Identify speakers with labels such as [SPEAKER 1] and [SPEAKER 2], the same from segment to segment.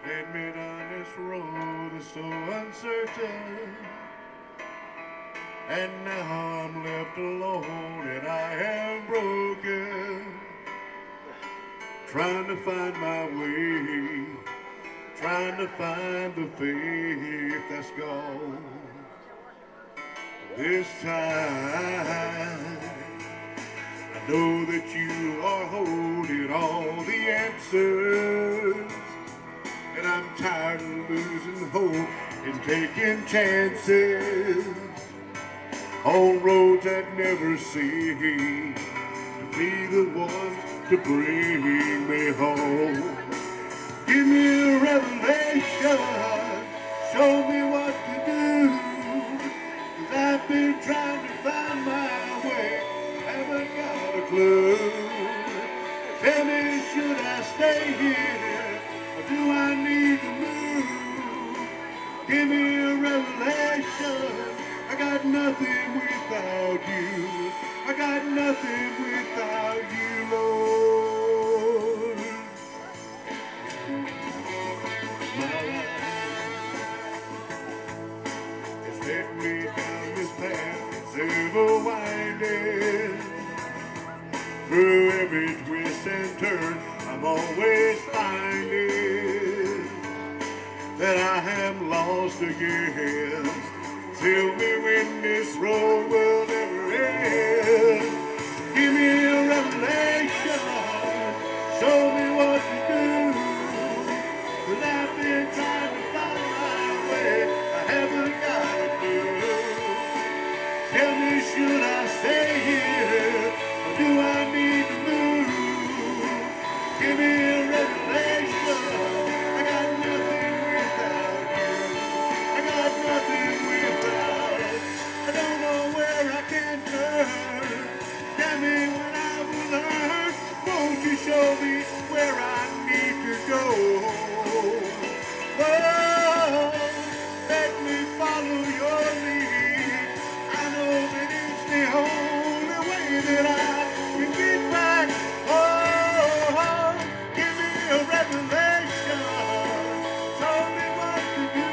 [SPEAKER 1] led me down this road that's so uncertain. And now I'm left alone and I am broken, trying to find my way, trying to find the faith that's gone. This time, I know that you are holding all the answers, and I'm tired of losing hope and taking chances on roads that never seem to be the ones to bring me home. Give me a revelation, show me what to do, 'cause I've been trying to find my way, haven't got a clue. Tell me, should I stay here, or do I need to move? Give me a revelation, I got nothing without you, I got nothing without you, Lord. My life has led me down this path, it's ever winding. Through every twist and turn, I'm always finding that I am lost again. Tell me when this road will never end. Give me a revelation, show me what to do, 'cause I've been trying to find my way, I haven't got a clue. Tell me, should I stay here, or do I need to move? Give me a revelation, I got nothing without you, I got nothing without you. I don't know where I can turn, tell me when I will learn. Won't you show me where I need to go? Oh, let me follow your lead, I know that it's the only way that I can get back. Oh, give me a revelation, show me what to do,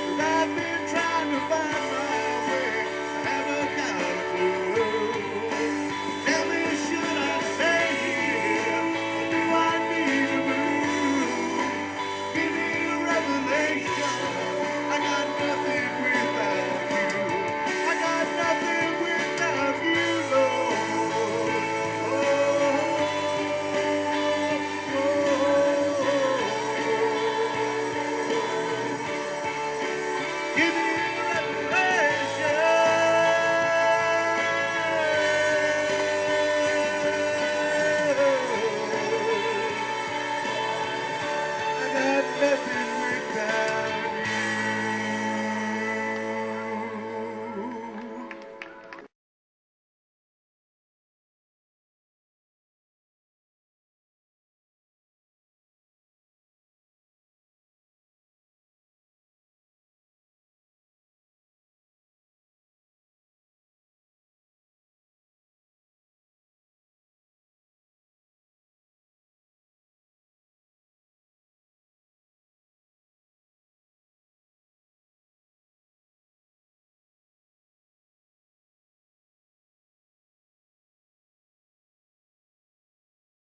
[SPEAKER 1] 'cause I've been trying to find my way, I haven't got a clue. Tell me, should I stay here, or do I need to move? Give me a revelation, I got nothing without you, I got nothing without you, Lord. Give me a revelation, I got nothing